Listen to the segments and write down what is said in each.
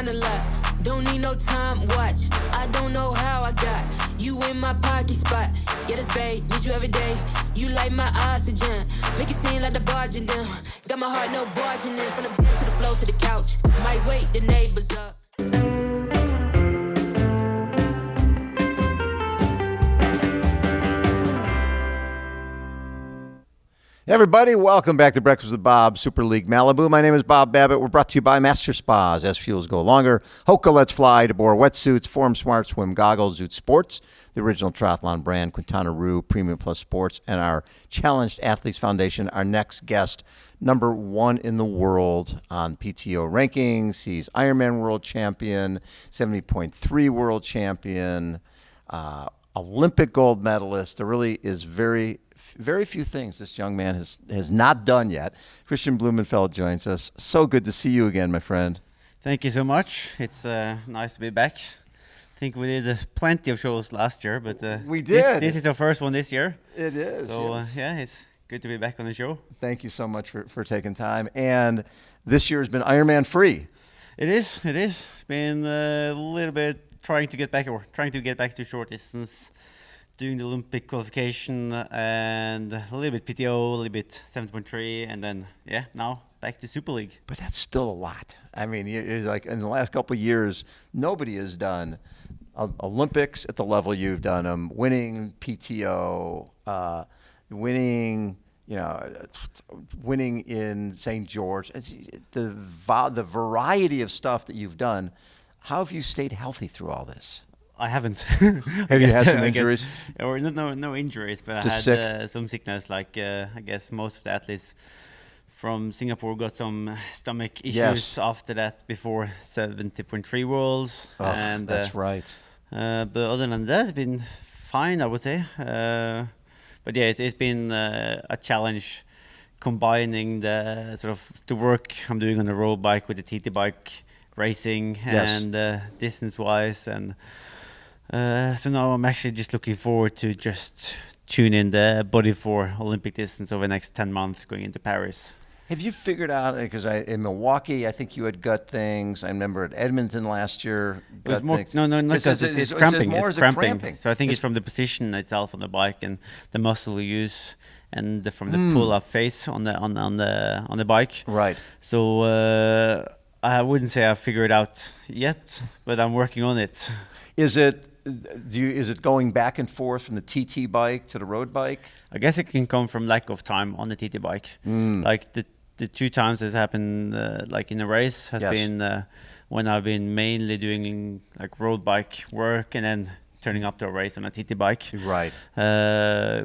grind a lot. Don't need no time watch. I don't know how I got you in my pocket spot. Yeah, that's babe, need you every day. You like my oxygen. Make it seem like the barging down. Got my heart no barging in. From the bed to the floor to the couch. Might wake the neighbors up. Hey everybody, welcome back to Breakfast with Bob, Super League Malibu. My name is Bob Babbitt. We're brought to you by Master Spas. SFuels go longer. HOKA Let's Fly, deboer wetsuits, Form Smart swim goggles, Zoot Sports, the original triathlon brand, Quintana Premium Plus Sports, and our Challenged Athletes Foundation. Our next guest, number one in the world on PTO rankings. He's Ironman World Champion, 70.3 World Champion, Olympic gold medalist. There really is very few things this young man has not done yet. Kristian Blummenfelt joins us. So good to see you again, my friend. Thank you so much. It's nice to be back. I think we did plenty of shows last year, but we did. This is our first one this year. It is. So yes. yeah, it's good to be back on the show. Thank you so much for taking time. And this year has been Ironman free. It is. It's been a little bit trying to get back to short distance, doing the Olympic qualification and a little bit PTO, a little bit 7.3, and then now back to Super League. But that's still a lot. I mean, you're like in the last couple of years, nobody has done Olympics at the level you've done them. Winning PTO, winning in St. George. The variety of stuff that you've done. How have you stayed healthy through all this? I haven't. Have you had some injuries? Or no injuries, but Just I had some sickness. Like I guess most of the athletes from Singapore got some stomach issues after that before 70.3 Worlds. Oh, and that's right. But other than that, it's been fine, I would say. But yeah, it's been a challenge combining the sort of the work I'm doing on the road bike with the TT bike racing and distance-wise, and so now I'm actually just looking forward to just tune in the body for Olympic distance over the next 10 months going into Paris. Have you figured out, because in Milwaukee, I think you had gut things. I remember at Edmonton last year, gut things. No, not because it's cramping. It's cramping. So I think it's from the position itself on the bike and the muscle you use, and from the pull-up phase on the bike. Right. So I wouldn't say I've figured it out yet, but I'm working on it. Is it going back and forth from the TT bike to the road bike? I guess it can come from lack of time on the TT bike. Like the two times it's happened, like in a race, has been when I've been mainly doing like road bike work and then turning up to a race on a TT bike. Right.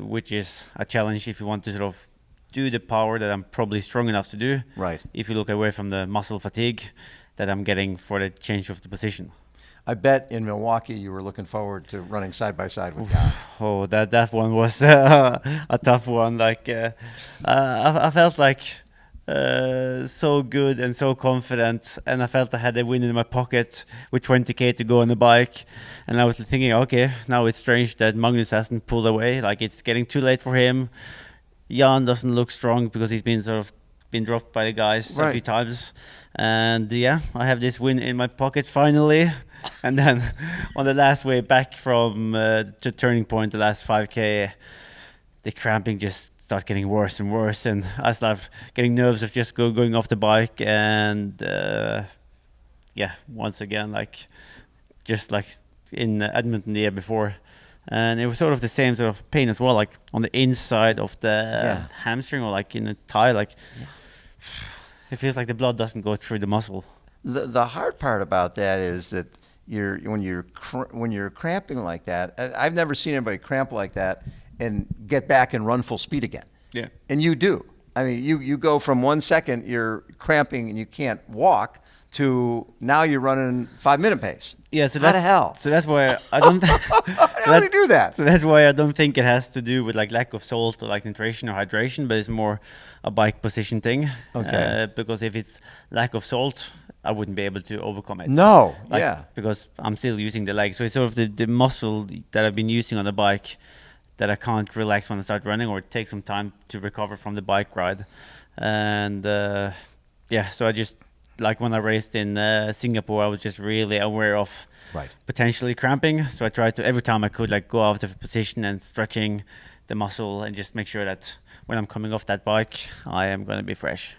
Which is a challenge if you want to sort of do the power that I'm probably strong enough to do. Right. If you look away from the muscle fatigue that I'm getting for the change of the position. I bet in Milwaukee you were looking forward to running side by side with Jan. Oh, that one was a tough one. Like I felt like so good and so confident, and I felt I had a win in my pocket with 20k to go on the bike, and I was thinking, okay, now it's strange that Magnus hasn't pulled away. Like it's getting too late for him. Jan doesn't look strong because he's been dropped by the guys a few times, and I have this win in my pocket finally. And then on the last way back from to turning point, the last 5k, the cramping just started getting worse and worse, and I started getting nerves of just going off the bike, and once again, just like in Edmonton the year before. And it was sort of the same sort of pain as well, like on the inside of the hamstring or like in the thigh. Like it feels like the blood doesn't go through the muscle. The hard part about that is that when you're cramping like that, I've never seen anybody cramp like that and get back and run full speed again. Yeah. And you do. I mean, you go from 1 second you're cramping and you can't walk to now you're running 5-minute pace. Yeah, so how the hell? So that's why I don't. How do you do that? So that's why I don't think it has to do with like lack of salt or like nutrition or hydration, but it's more a bike position thing. Okay. Because if it's lack of salt, I wouldn't be able to overcome it. No. Because I'm still using the leg, so it's sort of the muscle that I've been using on the bike that I can't relax when I start running, or it takes some time to recover from the bike ride, and so I just like when I raced in Singapore, I was just really aware of Right. potentially cramping. So I tried to, every time I could, like go out of position and stretching the muscle and just make sure that when I'm coming off that bike, I am going to be fresh.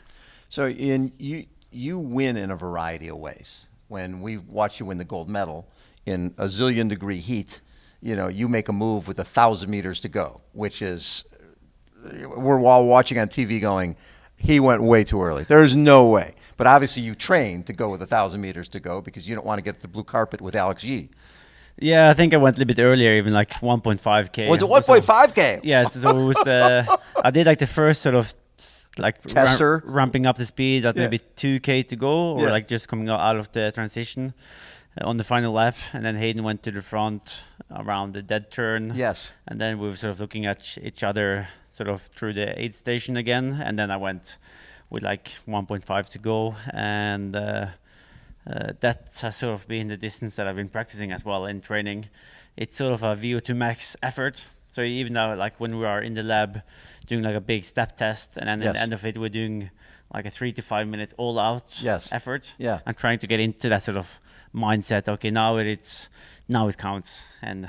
So you win in a variety of ways. When we watch you win the gold medal in a zillion degree heat, you know, you make a move with 1,000 meters to go, which is, we're all watching on TV going, he went way too early. There's no way. But obviously you trained to go with 1,000 meters to go because you don't want to get the blue carpet with Alex Yee. Yeah, I think I went a little bit earlier, even like 1.5K. Was it 1.5K? Yeah, so it was, I did like the first sort of like Tester. ramping up the speed at maybe 2K to go, or Yeah. like just coming out of the transition on the final lap. And then Hayden went to the front around the dead turn. Yes. And then we were sort of looking at each other sort of through the aid station again. And then I went with like 1.5 to go. And that has sort of been the distance that I've been practicing as well in training. It's sort of a VO2 max effort. So even though like when we are in the lab doing like a big step test, and then at the end of it we're doing like a 3 to 5 minute all out effort. Yeah. I'm trying to get into that sort of mindset. Okay, now it counts, and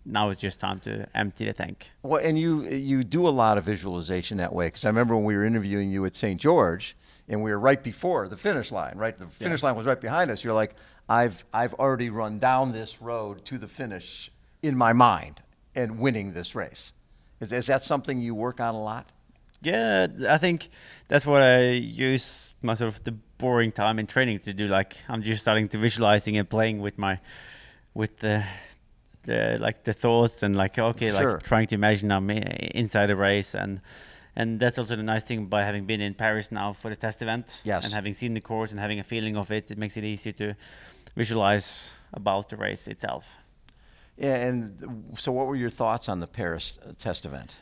now it's just time to empty the tank. Well, and you do a lot of visualization that way, because I remember when we were interviewing you at St. George, and we were right before the finish line, right? The finish line was right behind us. You're like, I've already run down this road to the finish in my mind and winning this race. Is that something you work on a lot? Yeah, I think that's what I use my sort of the boring time in training to do. Like I'm just starting to visualizing and playing with the like the thoughts, and like like trying to imagine I'm inside a race, and that's also the nice thing by having been in Paris now for the test event. Yes. And having seen the course and having a feeling of it, it makes it easier to visualize about the race itself. Yeah, and so what were your thoughts on the Paris test event?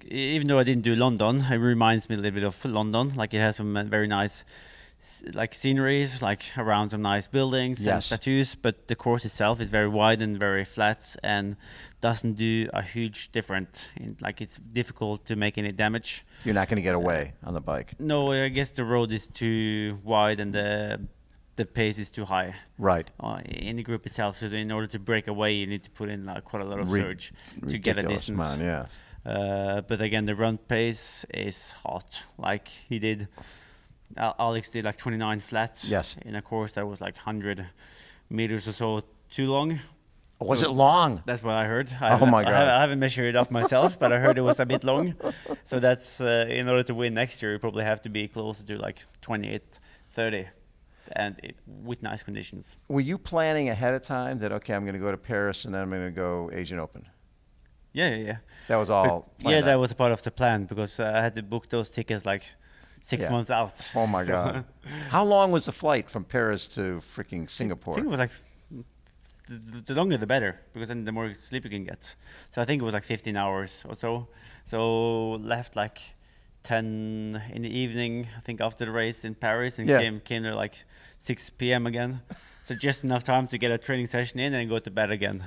Even though I didn't do London, it reminds me a little bit of London. Like it has some very nice like sceneries, like around some nice buildings and statues, but the course itself is very wide and very flat and doesn't do a huge difference. Like it's difficult to make any damage. You're not going to get away on the bike. No, I guess the road is too wide and the pace is too high. Right. In the group itself, so in order to break away, you need to put in quite a lot of surge to get a distance. Man, yes. But again, the run pace is hot. Like he did, Alex did like 29 flats. Yes. In a course that was like 100 meters or so too long. Was it long? That's what I heard. Oh my God. I haven't measured it up myself, but I heard it was a bit long. So that's in order to win next year, you probably have to be closer to like 28, 30. And with nice conditions. Were you planning ahead of time that, okay, I'm going to go to Paris and then I'm going to go Asian Open? Yeah. That was all planned Yeah, that out. was part of the plan, because I had to book those tickets like 6 months out. Oh my God. How long was the flight from Paris to freaking Singapore? I think it was like, the longer the better, because then the more sleep you can get. So I think it was like 15 hours or so. So left like 10 in the evening, I think, after the race in Paris, and came there like 6 p.m. again. So just enough time to get a training session in and go to bed again.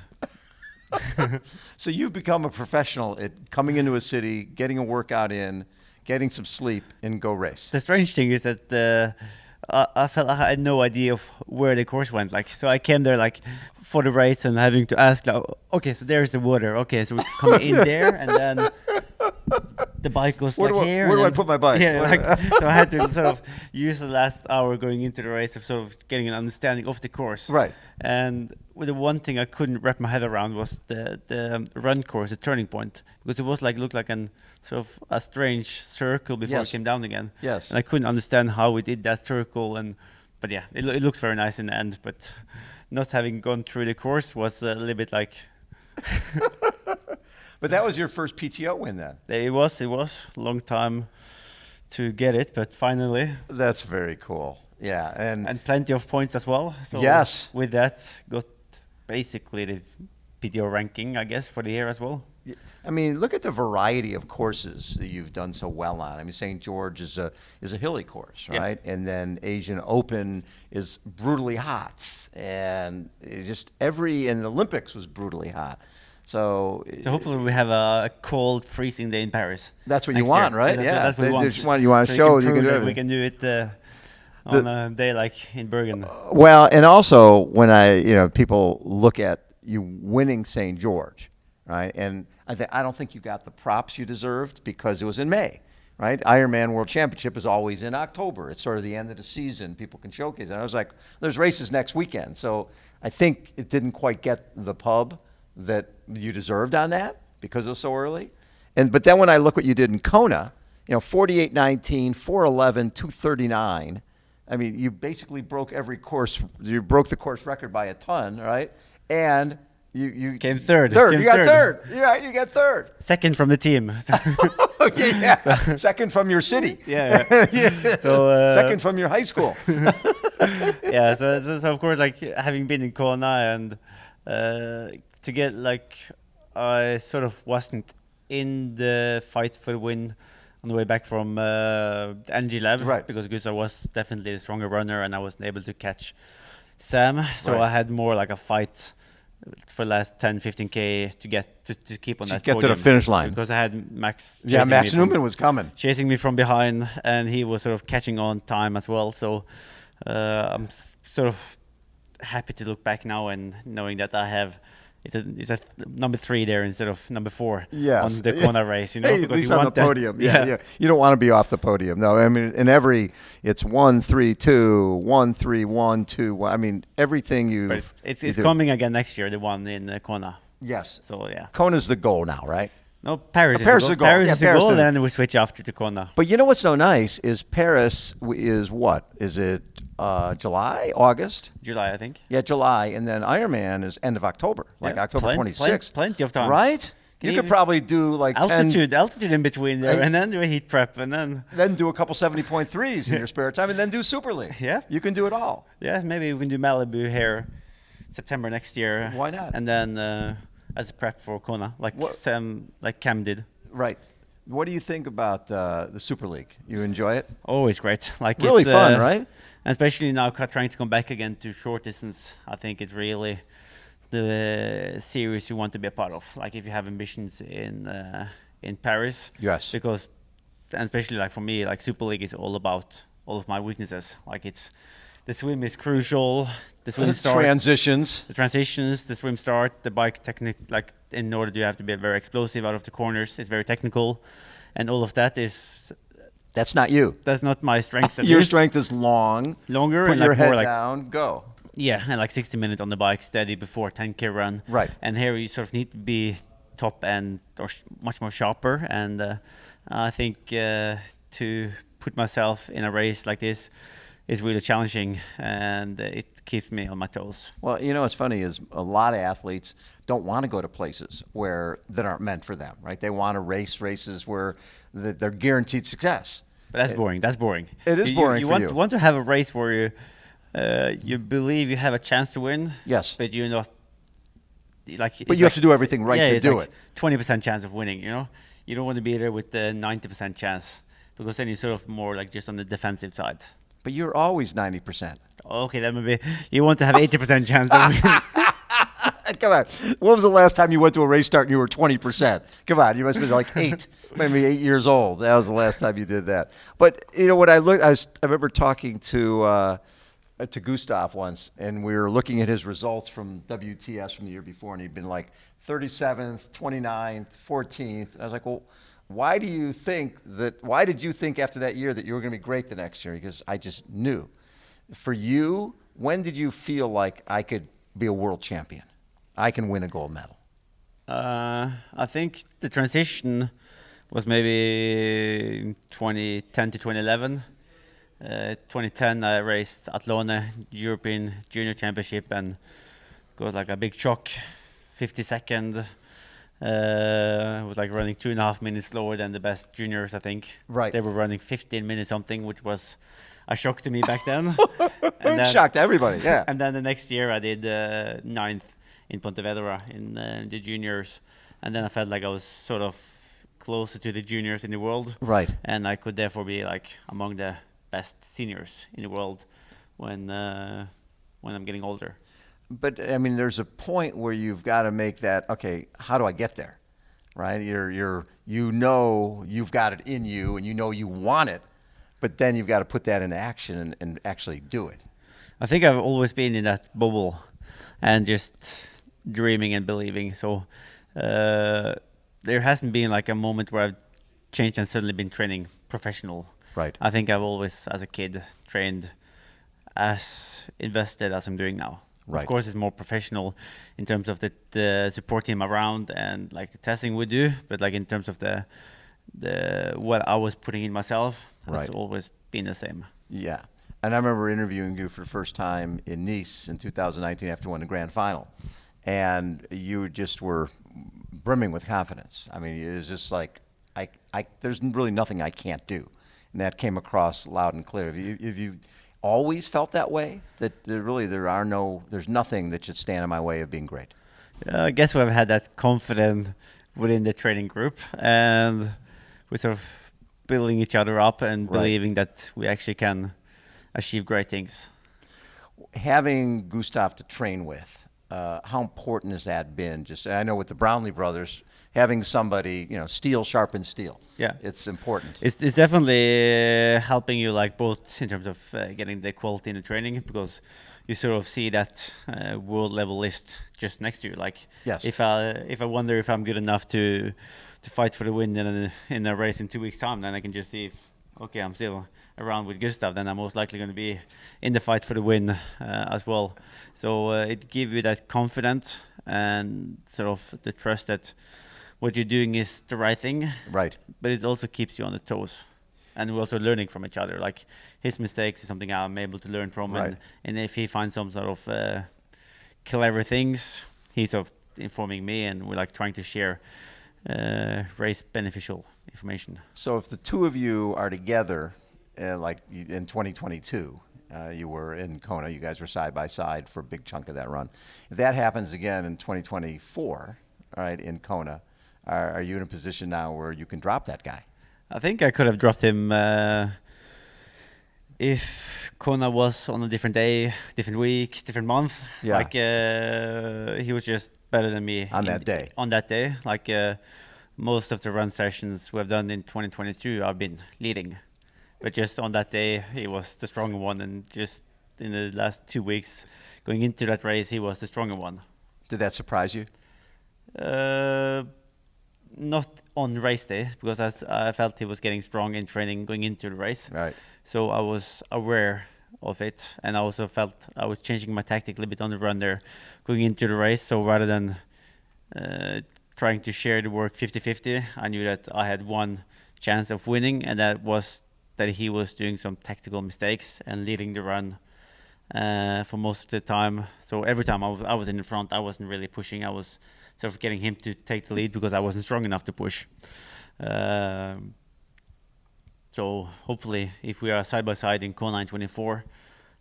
So you've become a professional at coming into a city, getting a workout in, getting some sleep, and go race. The strange thing is that I felt I had no idea of where the course went. Like, so I came there like for the race and having to ask, like, okay, so there's the water. Okay, so we come in there, and then the bike goes here. Where do I put my bike? Yeah, so I had to sort of use the last hour going into the race of sort of getting an understanding of the course. Right. And the one thing I couldn't wrap my head around was the run course, the turning point, because it was like looked like an sort of a strange circle before it came down again. Yes. And I couldn't understand how we did that circle, but yeah, it looks very nice in the end. But not having gone through the course was a little bit like. But that was your first PTO win then? It was a long time to get it, but finally. That's very cool. Yeah, and plenty of points as well. So yes. With that, got basically the PTO ranking, I guess, for the year as well. I mean, look at the variety of courses that you've done so well on. I mean, St. George is a hilly course, right? Yeah. And then Asian Open is brutally hot, and and the Olympics was brutally hot. So hopefully we have a cold, freezing day in Paris. That's what you want, year. right? That's what we want. You want to show you can do it. We can do it on a day like in Bergen. Well, and also when people look at you winning St. George, right? And I don't think you got the props you deserved because it was in May, right? Ironman World Championship is always in October. It's sort of the end of the season. People can showcase. And I was like, there's races next weekend. So I think it didn't quite get the pub that you deserved on that because it was so early. But then when I look what you did in Kona, 48:19, 4:11, 2:39. I mean, you basically broke every course. You broke the course record by a ton, right? And you came third. You got third. Yeah, you got third. Second from the team. Okay, yeah. Second from your city. Yeah. So second from your high school. Yeah. So of course, like having been in Kona and to get I sort of wasn't in the fight for the win on the way back from the Energy Lab, right? Because Gustav was definitely the stronger runner, and I wasn't able to catch Sam. So right. I had more like a fight for the last 10-15K to keep on that get podium, to the finish line because I had Max. Yeah, Max Newman was coming, chasing me from behind, and he was sort of catching on time as well. So I'm sort of happy to look back now and knowing that I have. It's a number 3 there instead of number 4 yes. on the Kona race, Hey, at least on the podium. Yeah. You don't want to be off the podium. No, I mean, it's 1, 3, 2, 1, 3, 1, 2. I mean, everything you. But it's coming again next year, the one in Kona. Yes. So yeah. Kona's the goal now, right? No, Paris Paris is the goal. Paris is the goal, and then we switch after to Kona. But you know what's so nice is Paris is what? Is it July, August? July, I think. Yeah, July, and then Ironman is end of October, October 26th. Plenty of time. Right? You could probably do like altitude in between there, and then do a heat prep, and then do a couple 70.3s in your spare time, and then do Super League. Yeah. You can do it all. Yeah, maybe we can do Malibu here September next year. Why not? And then as a prep for Kona, like Cam did. Right. What do you think about the Super League? You enjoy it? Always great. Like really it's, fun, right? Especially now trying to come back again to short distance. I think it's really the series you want to be a part of. Like if you have ambitions in Paris. Yes. Because, and especially like for me, like Super League is all about all of my weaknesses. Like the swim is crucial. The swim start, transitions, the swim start, the bike technique. Like in order you have to be very explosive out of the corners. It's very technical, and all of that is. That's not you. That's not my strength. Your strength is longer. Put and your head down. Go. Yeah, and like 60 minutes on the bike, steady before 10K run. Right. And here you sort of need to be top end or much more sharper. And I think to put myself in a race like this is really challenging, and it keeps me on my toes. Well, you know what's funny is a lot of athletes don't want to go to places that aren't meant for them, right? They want to races where they're guaranteed success. But that's boring. That's boring. It is boring for you. You want to have a race where you believe you have a chance to win. Yes. But you're not. But you have to do everything right to do it. 20% chance of winning. You don't want to be there with the 90% chance, because then you're sort of more like just on the defensive side. But you're always 90%. Okay, then maybe you want to have 80% chance of winning. Come on. When was the last time you went to a race start and you were 20%? Come on. You must be like 8, maybe 8 years old. That was the last time you did that. But, when I remember talking to Gustav once, and we were looking at his results from WTS from the year before, and he'd been like 37th, 29th, 14th. And I was like, well, why did you think after that year that you were going to be great the next year? Because I just knew. For you, when did you feel like I could be a world champion? I can win a gold medal. I think the transition was maybe 2010 to 2011. 2010, I raced Atlone European Junior Championship and got like a big shock, 52nd. Was like running 2.5 minutes slower than the best juniors, I think. Right. They were running 15 minutes something, which was a shock to me back then. And shocked everybody, yeah. And then the next year I did 9th in Pontevedra in the juniors. And then I felt like I was sort of closer to the juniors in the world. Right. And I could therefore be like among the best seniors in the world when I'm getting older. But I mean, there's a point where you've got to make that. Okay, how do I get there? Right? You've got it in you, and you want it, But then you've got to put that into action and actually do it. I think I've always been in that bubble and just dreaming and believing. So there hasn't been like a moment where I've changed and suddenly been training professional. Right. I think I've always, as a kid, trained as invested as I'm doing now. Right. Of course, it's more professional in terms of the support team around and like the testing we do. But like in terms of the what I was putting in myself, Right. it's always been the same. Yeah. And I remember interviewing you for the first time in Nice in 2019 after winning the grand final. And you just were brimming with confidence. I mean, it was just like, there's really nothing I can't do. And that came across loud and clear. Have you always felt that way? That there's nothing that should stand in my way of being great? I guess we've had that confidence within the training group, and we're sort of building each other up and believing that we actually can achieve great things. Having Gustav to train with, how important has that been? Just, I know with the Brownlee brothers, having somebody, steel sharpens steel. Yeah, it's important. It's definitely helping you, like both in terms of getting the quality in the training, because you sort of see that world level list just next to you. Like, yes. If I wonder if I'm good enough to fight for the win in a race in 2 weeks' time, then I can just see if I'm still around with Gustav, then I'm most likely going to be in the fight for the win as well. So it gives you that confidence and sort of the trust that what you're doing is the right thing. Right. But it also keeps you on the toes. And we're also learning from each other. Like, his mistakes is something I'm able to learn from. Right. And if he finds some sort of clever things, he's sort of informing me, and we're like trying to share race beneficial information. So if the two of you are together, like in 2022, you were in Kona, you guys were side by side for a big chunk of that run. If that happens again in 2024, all right, in Kona, are you in a position now where you can drop that guy? I think I could have dropped him if Kona was on a different day, different week, different month. Yeah. Like he was just better than me on that day. On that day, like most of the run sessions we've done in 2022, I've been leading, but just on that day, he was the stronger one, and just in the last 2 weeks going into that race, he was the stronger one. Did that surprise you? Not on race day, because I felt he was getting strong in training going into the race. Right. So I was aware of it, and I also felt I was changing my tactic a little bit on the run there going into the race. So rather than trying to share the work 50-50, I knew that I had one chance of winning, and that was that he was doing some tactical mistakes and leading the run for most of the time. So every time I was in the front, I wasn't really pushing. I was sort of getting him to take the lead because I wasn't strong enough to push. So hopefully, if we are side by side in Kona in 24,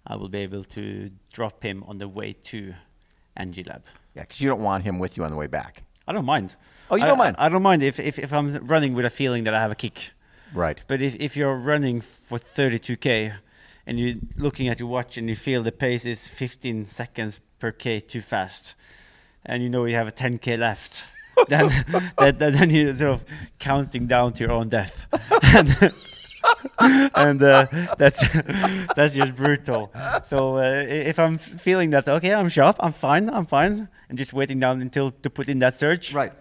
I will be able to drop him on the way to NG Lab. Yeah, because you don't want him with you on the way back. I don't mind. Oh, you don't mind? I don't mind if I'm running with a feeling that I have a kick. Right. But if you're running for 32K and you're looking at your watch and you feel the pace is 15 seconds per K too fast, and you know you have a 10K left, then you're sort of counting down to your own death. and that's just brutal. So if I'm feeling that, okay, I'm sharp, I'm fine, and just waiting down until to put in that surge, right,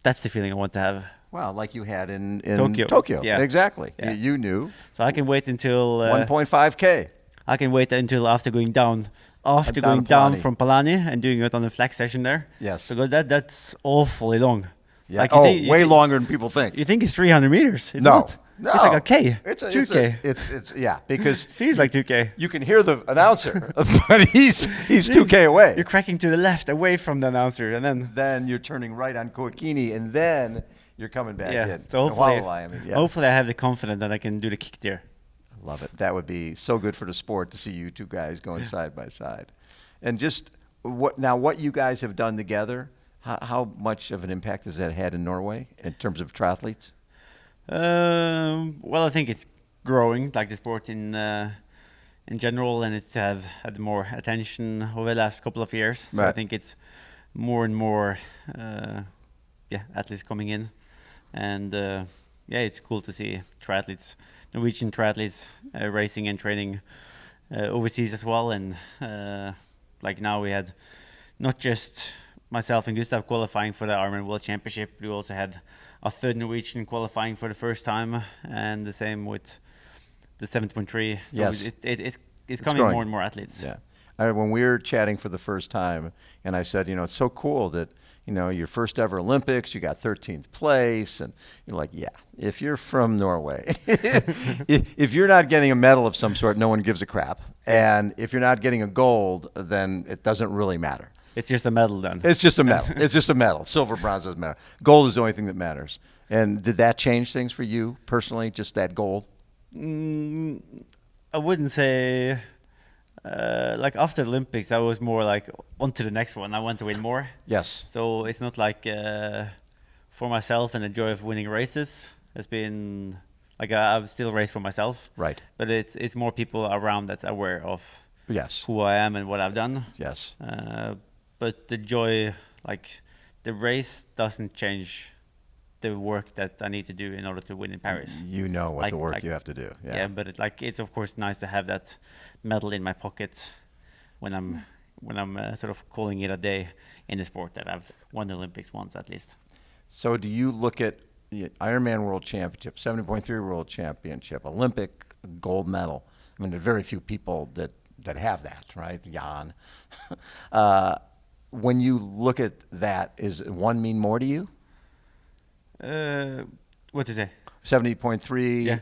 that's the feeling I want to have. Well, like you had in Tokyo. Yeah, exactly. Yeah. You knew. So I can wait until 1.5K. I can wait until after going down. After Down going down Palani. from Palani and doing it on the flag session there. Yes. Because that's awfully long. Yeah. Like Way longer than people think. You think it's 300 meters? It's No. not. No. It's like a K. It's 2K. It's yeah, because Feels like 2K. you can hear the announcer, but he's 2K away. You're cracking to the left, away from the announcer, and Then you're turning right on Koikini, and then you're coming back in. So hopefully, Yeah. hopefully I have the confidence that I can do the kick there. Love it. That would be so good for the sport to see you two guys going side by side. And just what you guys have done together, how much of an impact has that had in Norway in terms of triathletes? Well, I think it's growing, like the sport in general, and it's have had more attention over the last couple of years. So Right. I think it's more and more, athletes coming in, and it's cool to see triathletes, Norwegian triathletes racing and training overseas as well. And like now we had not just myself and Gustav qualifying for the Ironman World Championship, we also had a third Norwegian qualifying for the first time, and the same with the 7.3. So Yes. It's coming growing. more and more athletes. Yeah. When we were chatting for the first time, and I said, it's so cool that, your first ever Olympics, you got 13th place, and you're like, yeah, if you're from Norway, if you're not getting a medal of some sort, no one gives a crap. And if you're not getting a gold, then it doesn't really matter. It's just a medal then. It's just a medal. It's just a medal. Silver, bronze doesn't matter. Gold is the only thing that matters. And did that change things for you personally, just that gold? I wouldn't say like after the Olympics I was more like on to the next one. I want to win more. Yes. So it's not like for myself and the joy of winning races. It's been like I've still raced for myself. Right. But it's more people around that's aware of Yes. who I am and what I've done. Yes. But the joy, like the race doesn't change the work that I need to do in order to win in Paris. You know what Like- the work like- you have to do. Yeah, but it's of course nice to have that medal in my pocket when I'm sort of calling it a day in the sport that I've won the Olympics once at least. So do you look at the Ironman World Championship, 70.3 World Championship, Olympic gold medal? I mean, there are very few people that have that, right? Jan. When you look at that, is one mean more to you? What to say? 70.3 Yeah.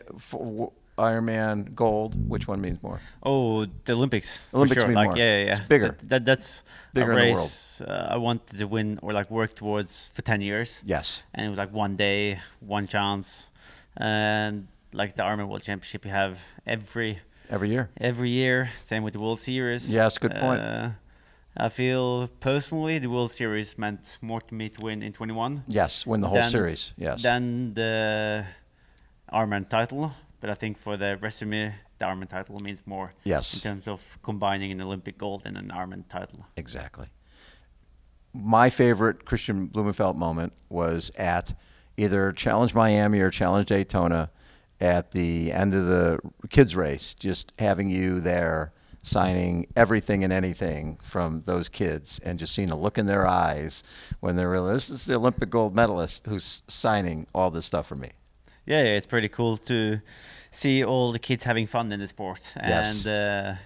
Ironman gold, which one means more? Oh, the Olympics. For Olympics sure. mean like, more. Yeah. It's bigger. That's Bigger a in the world. race I wanted to win or like work towards for 10 years. Yes. And it was like one day, one chance. And like the Ironman World Championship you have every Year. Same with the World Series. Yes, good point. I feel personally the World Series meant more to me to win in 21 Yes, win the whole than- series. Yes. than the Ironman title. But I think for the resume, the Ironman title means more Yes. in terms of combining an Olympic gold and an Ironman title. Exactly. My favorite Kristian Blummenfelt moment was at either Challenge Miami or Challenge Daytona at the end of the kids race, just having you there signing everything and anything from those kids and just seeing a look in their eyes when they realize this is the Olympic gold medalist who's signing all this stuff for me. Yeah, it's pretty cool to see all the kids having fun in the sport. Yes. And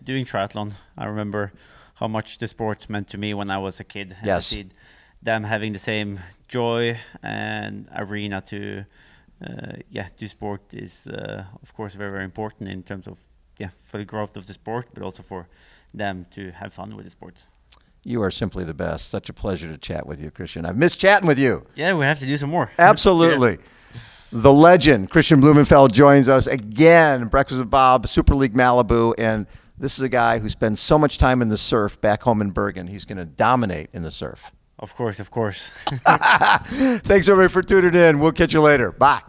doing triathlon. I remember how much the sport meant to me when I was a kid. And Yes. to see them having the same joy and arena to do sport is of course very, very important in terms of for the growth of the sport, but also for them to have fun with the sport. You are simply the best. Such a pleasure to chat with you, Kristian. I've missed chatting with you. Yeah, we have to do some more. Absolutely. The legend, Kristian Blummenfelt, joins us again. Breakfast with Bob, Super League Malibu. And this is a guy who spends so much time in the surf back home in Bergen. He's going to dominate in the surf. Of course. Thanks, everybody, for tuning in. We'll catch you later. Bye.